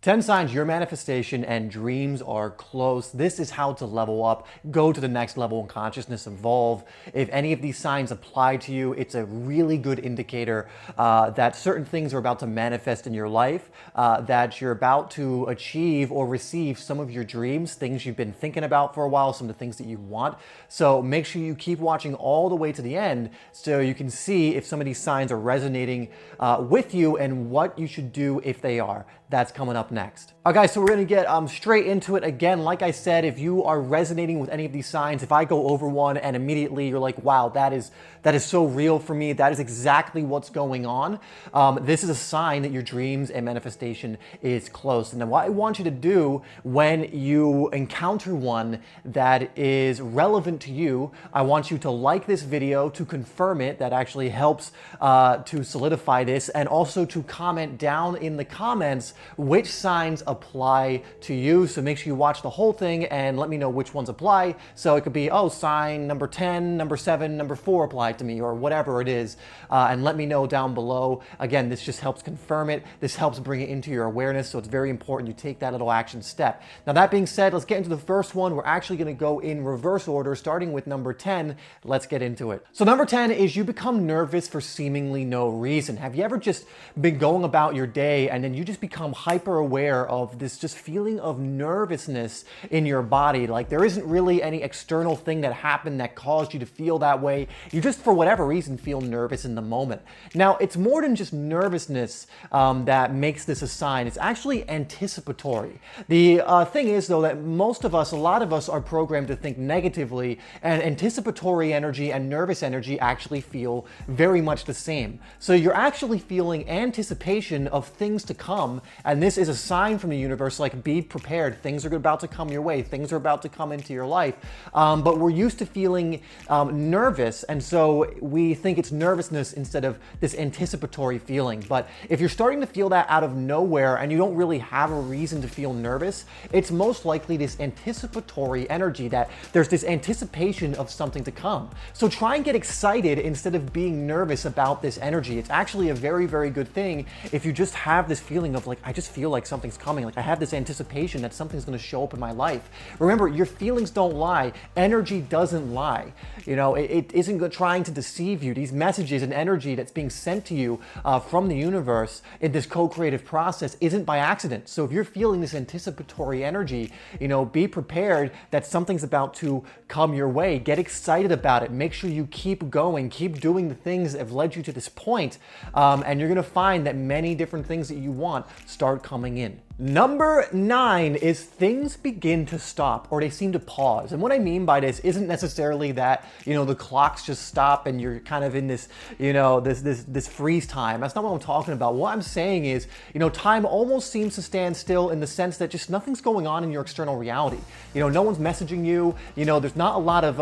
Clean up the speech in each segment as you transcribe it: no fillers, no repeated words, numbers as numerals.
10 signs your manifestation and dreams are close. This is how to level up, go to the next level in consciousness, evolve. If any of these signs apply to you, it's a really good indicator that certain things are about to manifest in your life, that you're about to achieve or receive some of your dreams, things you've been thinking about for a while, some of the things that you want. So make sure you keep watching all the way to the end so you can see if some of these signs are resonating with you and what you should do if they are. That's coming up next. All right, guys, so we're gonna get straight into it. Again, like I said, if you are resonating with any of these signs, if I go over one and immediately you're like, wow, that is so real for me, that is exactly what's going on, this is a sign that your dreams and manifestation is close. And then what I want you to do when you encounter one that is relevant to you, I want you to like this video to confirm it. That actually helps to solidify this, and also to comment down in the comments which signs apply to you. So make sure you watch the whole thing and let me know which ones apply. So it could be, oh, sign number 10, number 7, number 4 applied to me, or whatever it is. And let me know down below. Again, this just helps confirm it. This helps bring it into your awareness. So it's very important you take that little action step. Now, that being said, let's get into the first one. We're actually going to go in reverse order, starting with number 10. Let's get into it. So number 10 is you become nervous for seemingly no reason. Have you ever just been going about your day and then you just become hyper aware of this just feeling of nervousness in your body? Like there isn't really any external thing that happened that caused you to feel that way. You just, for whatever reason, feel nervous in the moment. Now, it's more than just nervousness that makes this a sign. It's actually anticipatory. The thing is, though, that most of us, a lot of us, are programmed to think negatively, and anticipatory energy and nervous energy actually feel very much the same. So you're actually feeling anticipation of things to come, and this is a sign from the universe, like, be prepared. Things are about to come your way. Things are about to come into your life. But we're used to feeling nervous, and so we think it's nervousness instead of this anticipatory feeling. But if you're starting to feel that out of nowhere and you don't really have a reason to feel nervous, it's most likely this anticipatory energy, that there's this anticipation of something to come. So try and get excited instead of being nervous about this energy. It's actually a very, very good thing if you just have this feeling of like, I just feel like something's coming. Like I have this anticipation that something's going to show up in my life. Remember, your feelings don't lie. Energy doesn't lie. You know, it isn't trying to deceive you. These messages and energy that's being sent to you from the universe in this co-creative process isn't by accident. So if you're feeling this anticipatory energy, you know, be prepared that something's about to come your way. Get excited about it. Make sure you keep going, keep doing the things that have led you to this point, and you're going to find that many different things that you want start coming in. Number 9 is things begin to stop, or they seem to pause. And what I mean by this isn't necessarily that, you know, the clocks just stop and you're kind of in this, you know, this freeze time. That's not what I'm talking about. What I'm saying is, you know, time almost seems to stand still in the sense that just nothing's going on in your external reality. You know, no one's messaging you. You know, there's not a lot of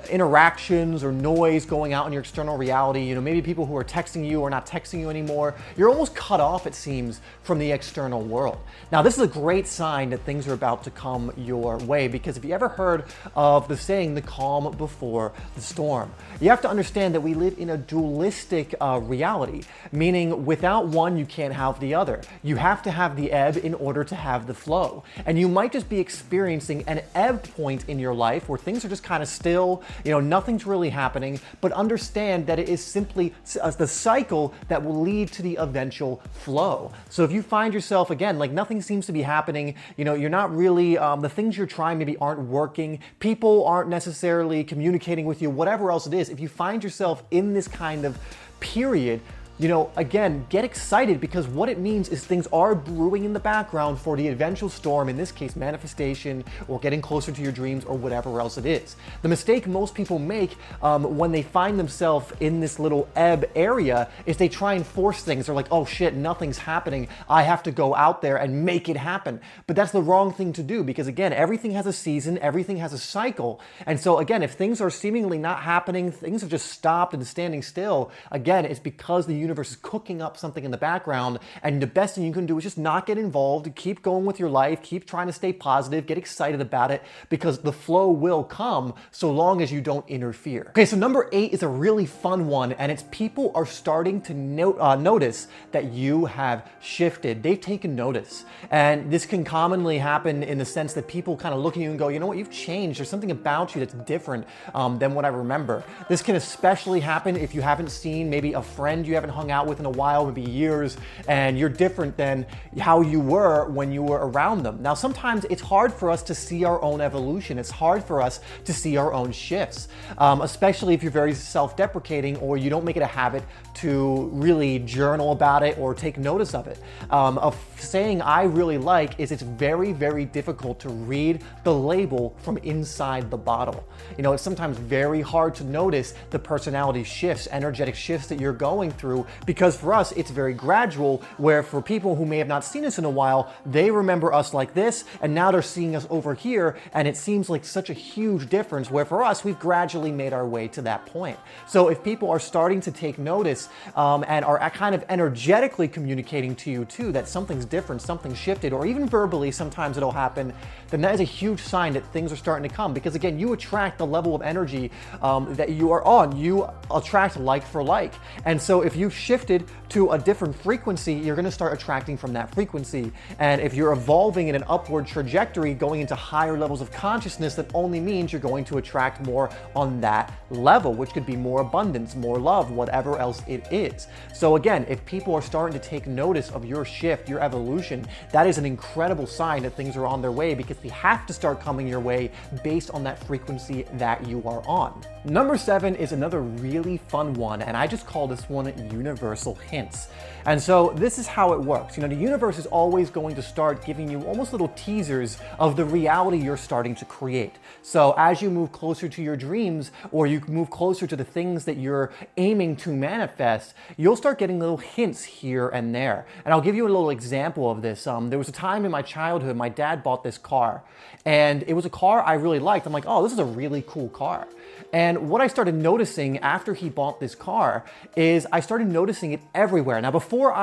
interactions or noise going out in your external reality. You know, maybe people who are texting you are not texting you anymore. You're almost cut off, it seems, from the external world. Now, this is a great sign that things are about to come your way, because if you ever heard of the saying, the calm before the storm, you have to understand that we live in a dualistic reality, meaning without one, you can't have the other. You have to have the ebb in order to have the flow. And you might just be experiencing an ebb point in your life where things are just kind of still, you know, nothing's really happening, but understand that it is simply the cycle that will lead to the eventual flow. So if you find yourself, again, like nothing seems to be happening, you know, you're not really, the things you're trying maybe aren't working, people aren't necessarily communicating with you, whatever else it is, if you find yourself in this kind of period, you know, again, get excited, because what it means is things are brewing in the background for the eventual storm, in this case, manifestation, or getting closer to your dreams, or whatever else it is. The mistake most people make when they find themselves in this little ebb area is they try and force things. They're like, oh shit, nothing's happening. I have to go out there and make it happen. But that's the wrong thing to do, because again, everything has a season, everything has a cycle. And so again, if things are seemingly not happening, things have just stopped and standing still, again, it's because the universe is cooking up something in the background, and the best thing you can do is just not get involved, keep going with your life, keep trying to stay positive, get excited about it, because the flow will come so long as you don't interfere. Okay, so number 8 is a really fun one, and it's people are starting to notice that you have shifted. They've taken notice. And this can commonly happen in the sense that people kind of look at you and go, you know what, you've changed. There's something about you that's different than what I remember. This can especially happen if you haven't seen maybe a friend you haven't hung out with in a while, maybe years, and you're different than how you were when you were around them. Now, sometimes it's hard for us to see our own evolution. It's hard for us to see our own shifts, especially if you're very self-deprecating or you don't make it a habit to really journal about it or take notice of it. A saying I really like is it's very, very difficult to read the label from inside the bottle. You know, it's sometimes very hard to notice the personality shifts, energetic shifts that you're going through, because for us, it's very gradual, where for people who may have not seen us in a while, they remember us like this, and now they're seeing us over here, and it seems like such a huge difference, where for us, we've gradually made our way to that point. So if people are starting to take notice and are kind of energetically communicating to you too, that something's different, something shifted, or even verbally, sometimes it'll happen, then that is a huge sign that things are starting to come. Because again, you attract the level of energy that you are on. You attract like for like. And so if you've shifted to a different frequency, you're going to start attracting from that frequency. And if you're evolving in an upward trajectory, going into higher levels of consciousness, that only means you're going to attract more on that level, which could be more abundance, more love, whatever else it is. So again, if people are starting to take notice of your shift, your evolution, that is an incredible sign that things are on their way, because they have to start coming your way based on that frequency that you are on. Number 7 is another really fun one, and I just call this one universal hints. And so this is how it works. You know, the universe is always going to start giving you almost little teasers of the reality you're starting to create. So as you move closer to your dreams, or you move closer to the things that you're aiming to manifest, you'll start getting little hints here and there. And I'll give you a little example of this. There was a time in my childhood, my dad bought this car, and it was a car I really liked. I'm like, oh, this is a really cool car. And what I started noticing after he bought this car is I started noticing it everywhere. Now, before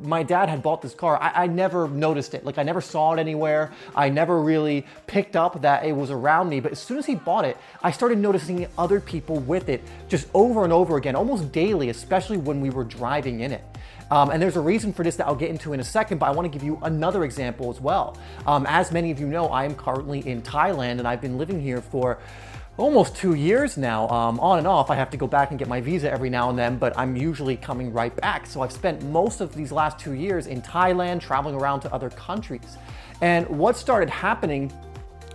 my dad had bought this car, I never noticed it. Like, I never saw it anywhere. I never really picked up that it was around me. But as soon as he bought it, I started noticing other people with it just over and over again, almost daily, especially when we were driving in it. And there's a reason for this that I'll get into in a second, but I want to give you another example as well. As many of you know, I am currently in Thailand, and I've been living here for almost 2 years now. On and off, I have to go back and get my visa every now and then, but I'm usually coming right back. So I've spent most of these last 2 years in Thailand, traveling around to other countries. And what started happening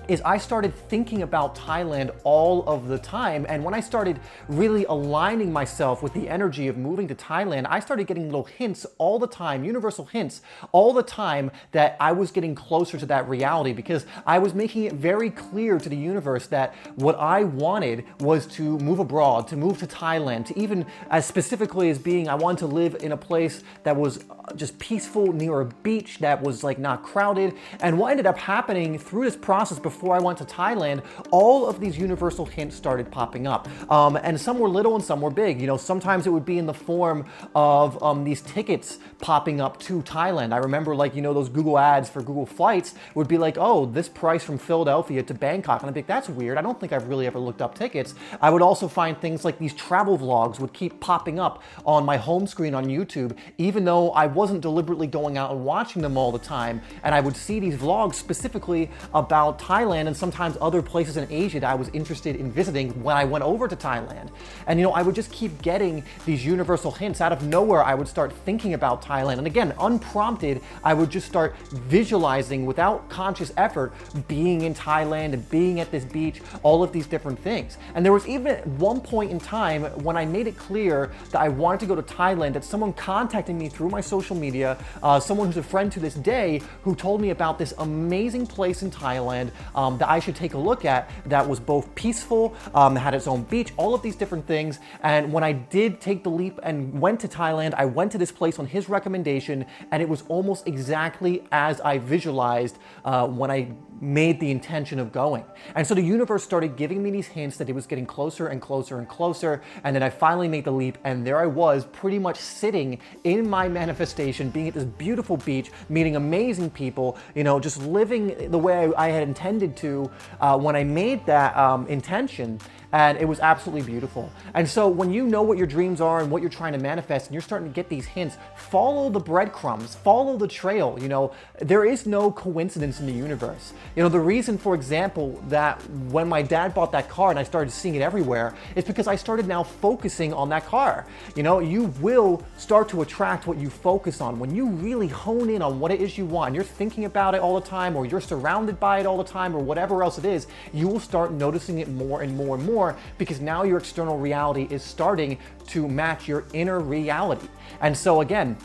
is I started thinking about Thailand all of the time. And when I started really aligning myself with the energy of moving to Thailand, I started getting little hints all the time, universal hints all the time, that I was getting closer to that reality, because I was making it very clear to the universe that what I wanted was to move abroad, to move to Thailand, to even as specifically as being, I wanted to live in a place that was just peaceful, near a beach, that was like not crowded. And what ended up happening through this process before I went to Thailand, all of these universal hints started popping up. And some were little and some were big. You know, sometimes it would be in the form of these tickets popping up to Thailand. I remember, like, you know, those Google ads for Google flights would be like, oh, this price from Philadelphia to Bangkok. And I'd be like, that's weird. I don't think I've really ever looked up tickets. I would also find things like these travel vlogs would keep popping up on my home screen on YouTube, even though I wasn't deliberately going out and watching them all the time. And I would see these vlogs specifically about Thailand and sometimes other places in Asia that I was interested in visiting when I went over to Thailand. And, you know, I would just keep getting these universal hints. Out of nowhere, I would start thinking about Thailand. And again, unprompted, I would just start visualizing without conscious effort being in Thailand and being at this beach, all of these different things. And there was even at one point in time when I made it clear that I wanted to go to Thailand, that someone contacted me through my social media, someone who's a friend to this day, who told me about this amazing place in Thailand, that I should take a look at that was both peaceful, had its own beach, all of these different things. And when I did take the leap and went to Thailand, I went to this place on his recommendation, and it was almost exactly as I visualized when I made the intention of going. And so the universe started giving me these hints that it was getting closer and closer and closer. And then I finally made the leap, and there I was, pretty much sitting in my manifestation, being at this beautiful beach, meeting amazing people, you know, just living the way I had intended to when I made that intention. And it was absolutely beautiful. And so when you know what your dreams are and what you're trying to manifest, and you're starting to get these hints, follow the breadcrumbs, follow the trail. You know, there is no coincidence in the universe. You know, the reason, for example, that when my dad bought that car and I started seeing it everywhere is because I started now focusing on that car. You know, you will start to attract what you focus on. When you really hone in on what it is you want, and you're thinking about it all the time, or you're surrounded by it all the time, or whatever else it is, you will start noticing it more and more and more, because now your external reality is starting to match your inner reality. And so again,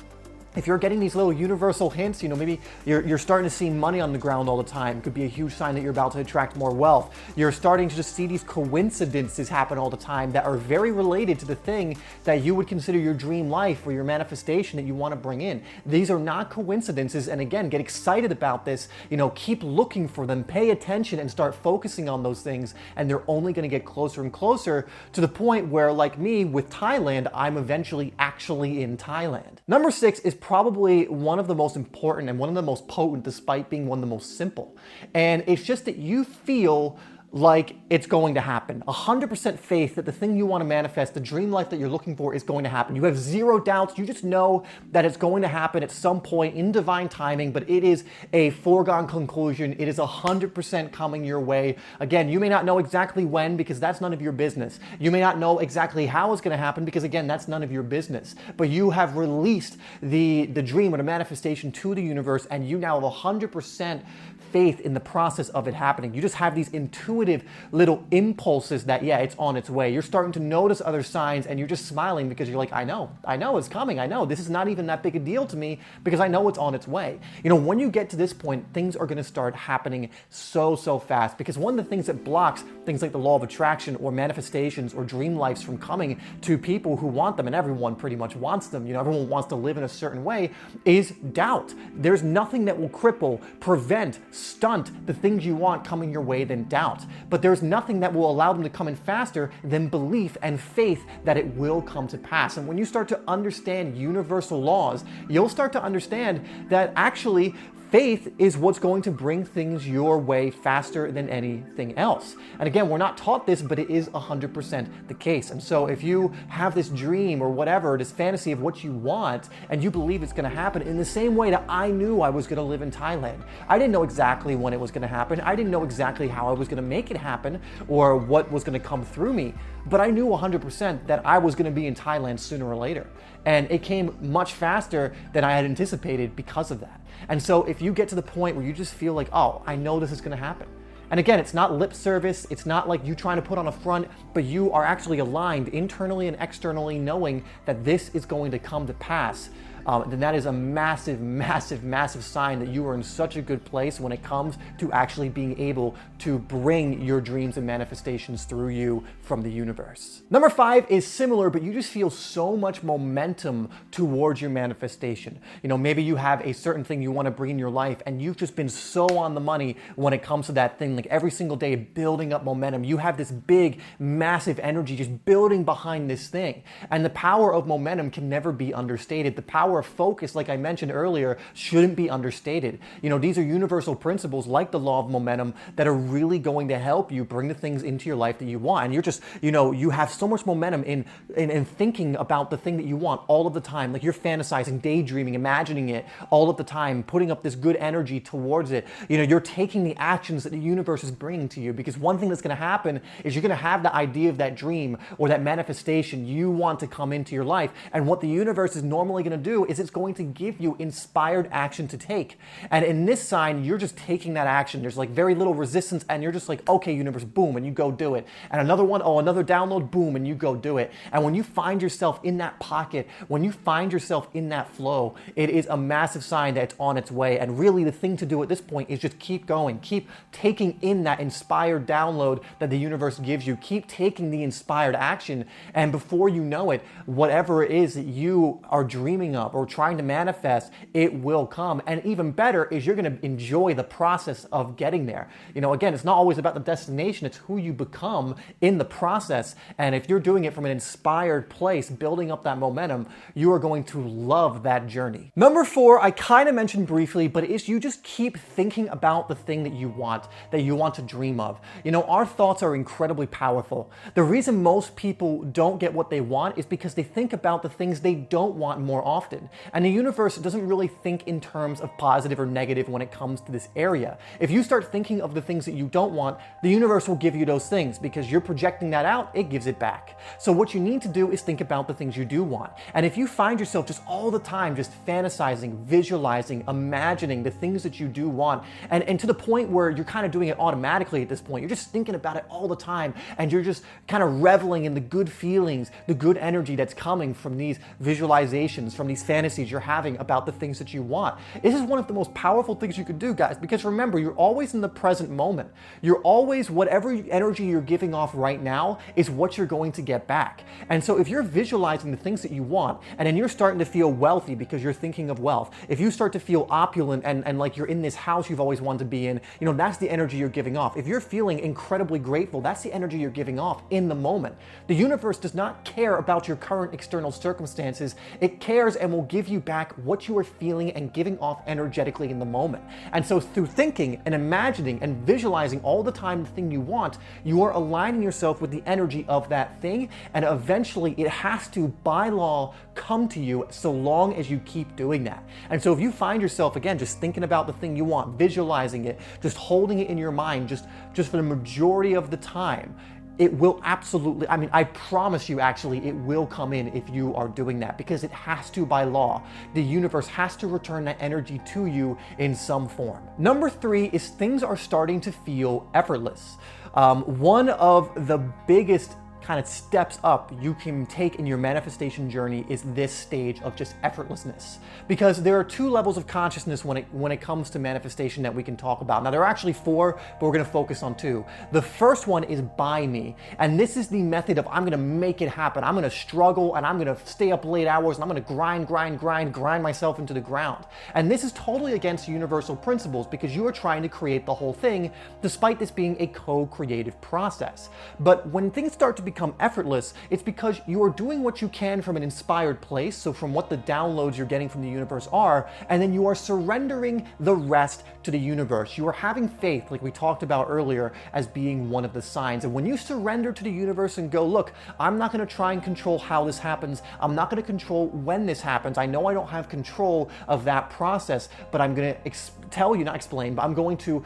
if you're getting these little universal hints, you know, maybe you're starting to see money on the ground all the time. It could be a huge sign that you're about to attract more wealth. You're starting to just see these coincidences happen all the time that are very related to the thing that you would consider your dream life or your manifestation that you want to bring in. These are not coincidences. And again, get excited about this, you know, keep looking for them, pay attention and start focusing on those things. And they're only going to get closer and closer to the point where, like me with Thailand, I'm eventually actually in Thailand. Number 6 is probably one of the most important and one of the most potent, despite being one of the most simple. And it's just that you feel like it's going to happen. 100% faith that the thing you want to manifest, the dream life that you're looking for, is going to happen. You have zero doubts. You just know that it's going to happen at some point in divine timing, but it is a foregone conclusion. It is 100% coming your way. Again, you may not know exactly when, because that's none of your business. You may not know exactly how it's going to happen, because again, that's none of your business. But you have released the dream or the manifestation to the universe, and you now have 100% faith in the process of it happening. You just have these intuitive little impulses that, yeah, it's on its way. You're starting to notice other signs, and you're just smiling because you're like, I know it's coming. I know this is not even that big a deal to me because I know it's on its way. You know, when you get to this point, things are going to start happening so fast, because one of the things that blocks things like the law of attraction or manifestations or dream lives from coming to people who want them, and everyone pretty much wants them, you know, everyone wants to live in a certain way, is doubt. There's nothing that will cripple, prevent, stunt the things you want coming your way than doubt. But there's nothing that will allow them to come in faster than belief and faith that it will come to pass. And when you start to understand universal laws, you'll start to understand that actually faith is what's going to bring things your way faster than anything else. And again, we're not taught this, but it is 100% the case. And so if you have this dream or whatever, this fantasy of what you want, and you believe it's going to happen in the same way that I knew I was going to live in Thailand. I didn't know exactly when it was going to happen. I didn't know exactly how I was going to make it happen or what was going to come through me. But I knew 100% that I was going to be in Thailand sooner or later. And it came much faster than I had anticipated because of that. And so if you get to the point where you just feel like, oh, I know this is going to happen. And again, it's not lip service. It's not like you trying to put on a front, but you are actually aligned internally and externally knowing that this is going to come to pass. Then that is a massive sign that you are in such a good place when it comes to actually being able to bring your dreams and manifestations through you from the universe. Number 5 is similar, but you just feel so much momentum towards your manifestation. You know, maybe you have a certain thing you want to bring in your life, and you've just been so on the money when it comes to that thing, like every single day building up momentum. You have this big, massive energy just building behind this thing. And the power of momentum can never be understated. The power of focus, like I mentioned earlier, shouldn't be understated. You know, these are universal principles like the law of momentum that are really going to help you bring the things into your life that you want. And you're just, you know, you have so much momentum in thinking about the thing that you want all of the time. Like you're fantasizing, daydreaming, imagining it all of the time, putting up this good energy towards it. You know, you're taking the actions that the universe is bringing to you, because one thing that's going to happen is you're going to have the idea of that dream or that manifestation you want to come into your life. And what the universe is normally going to do do is it's going to give you inspired action to take. And in this sign, you're just taking that action. There's like very little resistance, and you're just like, okay, universe, boom, and you go do it. And another one, oh, another download, boom, and you go do it. And when you find yourself in that pocket, when you find yourself in that flow, it is a massive sign that it's on its way. And really the thing to do at this point is just keep going, keep taking in that inspired download that the universe gives you, keep taking the inspired action, and before you know it, whatever it is that you are dreaming of or trying to manifest, it will come. And even better is you're going to enjoy the process of getting there. You know, again, it's not always about the destination, it's who you become in the process. And if you're doing it from an inspired place, building up that momentum, you are going to love that journey. Number 4, I kind of mentioned briefly, but it's you just keep thinking about the thing that you want to dream of. You know, our thoughts are incredibly powerful. The reason most people don't get what they want is because they think about the things they don't want more often. And the universe doesn't really think in terms of positive or negative when it comes to this area. If you start thinking of the things that you don't want, the universe will give you those things because you're projecting that out, it gives it back. So what you need to do is think about the things you do want. And if you find yourself just all the time just fantasizing, visualizing, imagining the things that you do want, and to the point where you're kind of doing it automatically at this point, you're just thinking about it all the time, and you're just kind of reveling in the good feelings, the good energy that's coming from these visualizations, from these fantasies you're having about the things that you want. This is one of the most powerful things you can do, guys, because remember, you're always in the present moment. You're always, whatever energy you're giving off right now is what you're going to get back. And so if you're visualizing the things that you want, and then you're starting to feel wealthy because you're thinking of wealth, if you start to feel opulent and like you're in this house you've always wanted to be in, you know, that's the energy you're giving off. If you're feeling incredibly grateful, that's the energy you're giving off in the moment. The universe does not care about your current external circumstances. It cares and will give you back what you are feeling and giving off energetically in the moment. And so through thinking and imagining and visualizing all the time the thing you want, you are aligning yourself with the energy of that thing, and eventually it has to, by law, come to you so long as you keep doing that. And so if you find yourself, again, just thinking about the thing you want, visualizing it, just holding it in your mind, just for the majority of the time, it will absolutely, I mean, I promise you, actually, it will come in if you are doing that, because it has to by law. The universe has to return that energy to you in some form. Number 3 is things are starting to feel effortless. One of the biggest kind of steps up you can take in your manifestation journey is this stage of just effortlessness, because there are 2 levels of consciousness when it comes to manifestation that we can talk about. Now there are actually 4, but we're going to focus on 2. The first one is by me, and this is the method of I'm going to make it happen. I'm going to struggle, and I'm going to stay up late hours, and I'm going to grind myself into the ground. And this is totally against universal principles, because you are trying to create the whole thing despite this being a co-creative process. But when things start to become effortless, it's because you are doing what you can from an inspired place, so from what the downloads you're getting from the universe are, and then you are surrendering the rest to the universe. You are having faith, like we talked about earlier, as being one of the signs. And when you surrender to the universe and go, look, I'm not going to try and control how this happens. I'm not going to control when this happens. I know I don't have control of that process, but I'm going to tell you, not explain, but I'm going to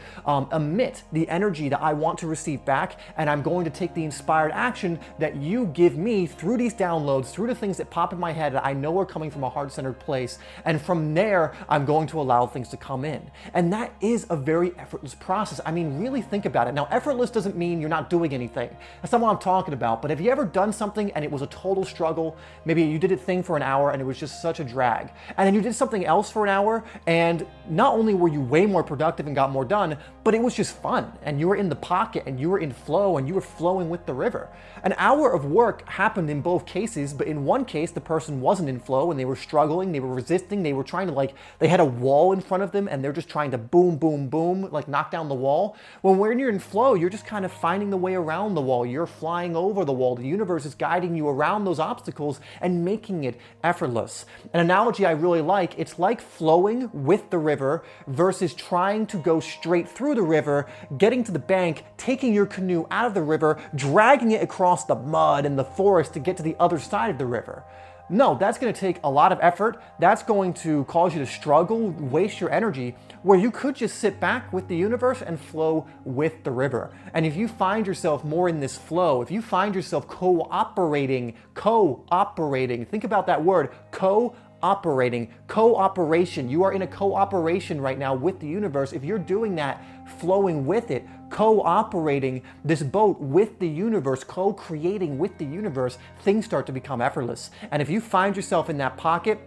emit the energy that I want to receive back, and I'm going to take the inspired action that you give me through these downloads, through the things that pop in my head that I know are coming from a heart-centered place, and from there, I'm going to allow things to come in. And that is a very effortless process. I mean, really think about it. Now, effortless doesn't mean you're not doing anything. That's not what I'm talking about, but have you ever done something and it was a total struggle? Maybe you did a thing for an hour and it was just such a drag. And then you did something else for an hour, and not only were you way more productive and got more done, but it was just fun, and you were in the pocket, and you were in flow, and you were flowing with the river. An hour of work happened in both cases, but in one case, the person wasn't in flow, and they were struggling, they were resisting, they were trying to, they had a wall in front of them, and they're just trying to boom, boom, boom, knock down the wall. When you're in flow, you're just kind of finding the way around the wall. You're flying over the wall. The universe is guiding you around those obstacles and making it effortless. An analogy I really like, it's like flowing with the river versus trying to go straight through the river, getting to the bank, taking your canoe out of the river, dragging it across the mud and the forest to get to the other side of the river. No, that's going to take a lot of effort. That's going to cause you to struggle, waste your energy, where you could just sit back with the universe and flow with the river. And if you find yourself more in this flow, if you find yourself cooperating, think about that word, cooperating operating. Cooperation. You are in a cooperation right now with the universe. If you're doing that, flowing with it, cooperating this boat with the universe, co-creating with the universe, things start to become effortless. And if you find yourself in that pocket,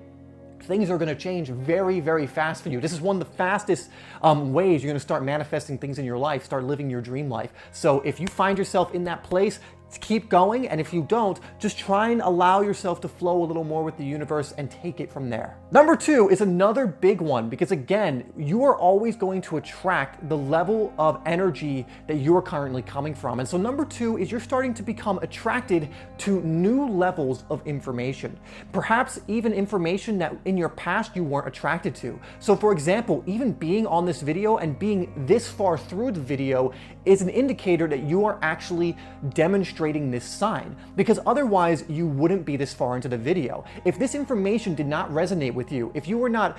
things are going to change very, very fast for you. This is one of the fastest ways you're going to start manifesting things in your life, start living your dream life. So if you find yourself in that place, keep going. And if you don't, just try and allow yourself to flow a little more with the universe and take it from there. Number 2 is another big one, because again, you are always going to attract the level of energy that you are currently coming from. And so number 2 is you're starting to become attracted to new levels of information. Perhaps even information that in your past you weren't attracted to. So for example, even being on this video and being this far through the video is an indicator that you are actually demonstrating this sign, because otherwise you wouldn't be this far into the video. If this information did not resonate with you, if you were not,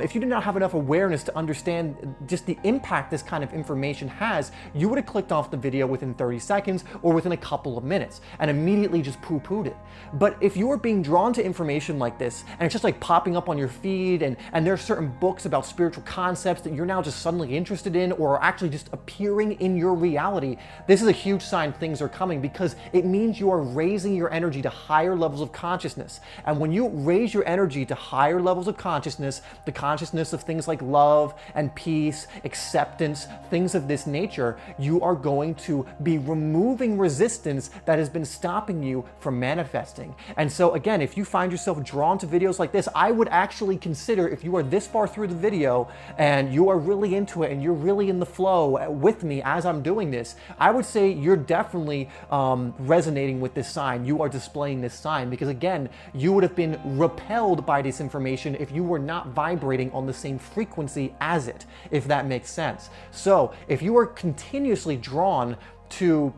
if you did not have enough awareness to understand just the impact this kind of information has, you would have clicked off the video within 30 seconds or within a couple of minutes and immediately just poo-pooed it. But if you are being drawn to information like this and it's just like popping up on your feed, and there are certain books about spiritual concepts that you're now just suddenly interested in or are actually just appearing in your reality, this is a huge sign things are coming, because it means you are raising your energy to higher levels of consciousness. And when you raise your energy to higher levels of consciousness, the consciousness of things like love and peace, acceptance, things of this nature, you are going to be removing resistance that has been stopping you from manifesting. And so again, if you find yourself drawn to videos like this, I would actually consider, if you are this far through the video and you are really into it and you're really in the flow with me as I'm doing this, I would say you're definitely resonating with this sign. You are displaying this sign, because again, you would have been repelled by this information if you were not vibrating on the same frequency as it, if that makes sense. So if you are continuously drawn to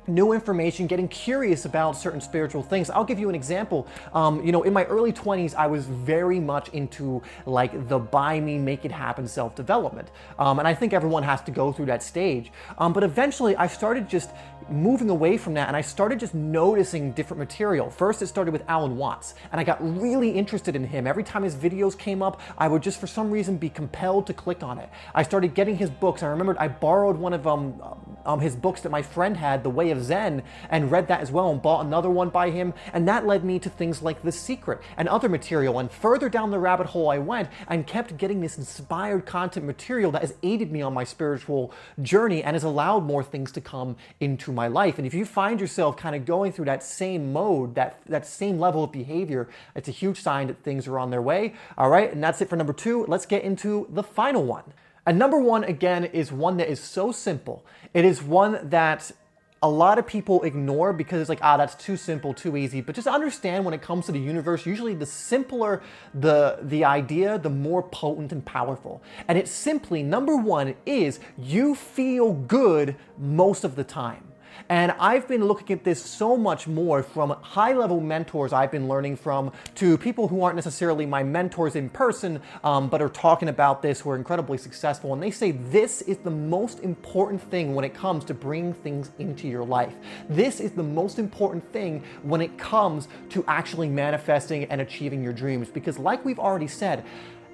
new information, getting curious about certain spiritual things. I'll give you an example. In my early 20s, I was very much into like the buy me, make it happen self-development. And I think everyone has to go through that stage. But eventually I started just moving away from that, and I started just noticing different material. First, it started with Alan Watts, and I got really interested in him. Every time his videos came up, I would just for some reason be compelled to click on it. I started getting his books. I remembered I borrowed one of his books that my friend had, The Way of Zen, and read that as well, and bought another one by him, and that led me to things like The Secret and other material. And further down the rabbit hole I went, and kept getting this inspired content material that has aided me on my spiritual journey and has allowed more things to come into my life. And if you find yourself kind of going through that same mode, that same level of behavior, it's a huge sign that things are on their way. All right, and that's it for number 2. Let's get into the final one. And number 1, again, is one that is so simple. It is one that a lot of people ignore because it's like, that's too simple, too easy. But just understand, when it comes to the universe, usually the simpler the idea, the more potent and powerful. And it's simply, number 1 is you feel good most of the time. And I've been looking at this so much more from high-level mentors I've been learning from, to people who aren't necessarily my mentors in person, but are talking about this, who are incredibly successful. And they say this is the most important thing when it comes to bringing things into your life. This is the most important thing when it comes to actually manifesting and achieving your dreams. Because like we've already said,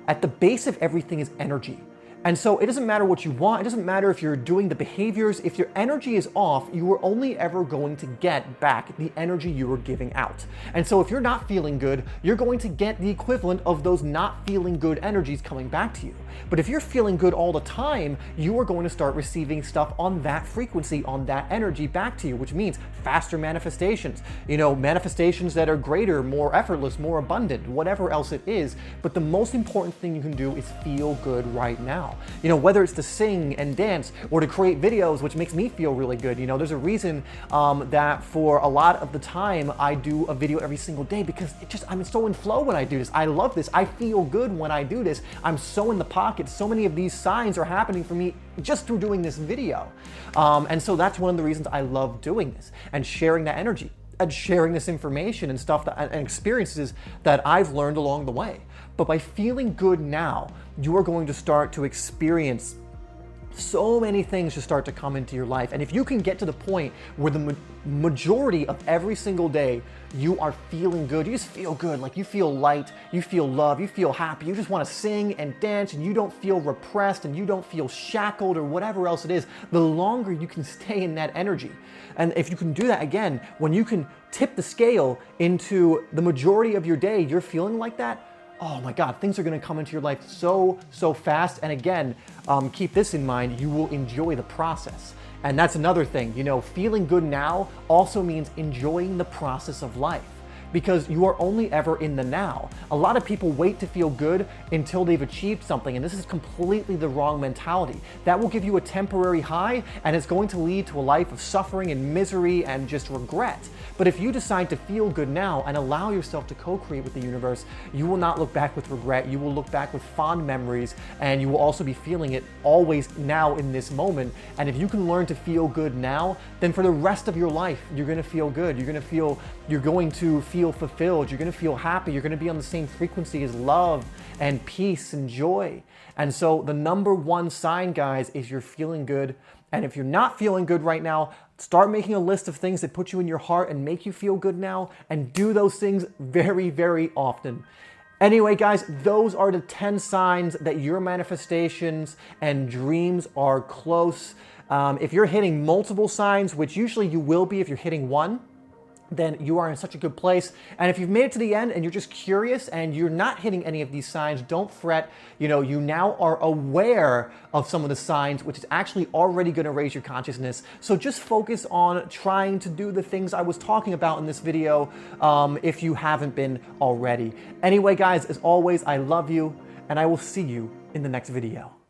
at the base of everything is energy. And so it doesn't matter what you want. It doesn't matter if you're doing the behaviors. If your energy is off, you are only ever going to get back the energy you were giving out. And so if you're not feeling good, you're going to get the equivalent of those not feeling good energies coming back to you. But if you're feeling good all the time, you are going to start receiving stuff on that frequency, on that energy back to you, which means faster manifestations, manifestations that are greater, more effortless, more abundant, whatever else it is. But the most important thing you can do is feel good right now. Whether it's to sing and dance or to create videos, which makes me feel really good. There's a reason that for a lot of the time I do a video every single day, because I'm so in flow when I do this. I love this. I feel good when I do this. I'm so in the pocket. So many of these signs are happening for me just through doing this video. And so that's one of the reasons I love doing this and sharing that energy and sharing this information and stuff and experiences that I've learned along the way. But by feeling good now, you are going to start to experience so many things just start to come into your life. And if you can get to the point where the majority of every single day you are feeling good, you just feel good, like you feel light, you feel love, you feel happy, you just want to sing and dance, and you don't feel repressed and you don't feel shackled or whatever else it is, the longer you can stay in that energy. And if you can do that again, when you can tip the scale into the majority of your day, you're feeling like that, oh my God, things are gonna come into your life so fast. And again, keep this in mind, you will enjoy the process. And that's another thing, you know, feeling good now also means enjoying the process of life, because you are only ever in the now. A lot of people wait to feel good until they've achieved something, and this is completely the wrong mentality. That will give you a temporary high, and it's going to lead to a life of suffering and misery and just regret. But if you decide to feel good now and allow yourself to co-create with the universe, you will not look back with regret. You will look back with fond memories, and you will also be feeling it always now in this moment. And if you can learn to feel good now, then for the rest of your life, you're gonna feel good. You're going to feel fulfilled. You're going to feel happy. You're going to be on the same frequency as love and peace and joy. And so the number one sign, guys, is you're feeling good. And if you're not feeling good right now, start making a list of things that put you in your heart and make you feel good now, and do those things very, very often. Anyway, guys, those are the 10 signs that your manifestations and dreams are close. If you're hitting multiple signs, which usually you will be if you're hitting one, then you are in such a good place. And if you've made it to the end and you're just curious and you're not hitting any of these signs, don't fret. You know, you now are aware of some of the signs, which is actually already going to raise your consciousness. So just focus on trying to do the things I was talking about in this video, if you haven't been already. Anyway, guys, as always, I love you, and I will see you in the next video.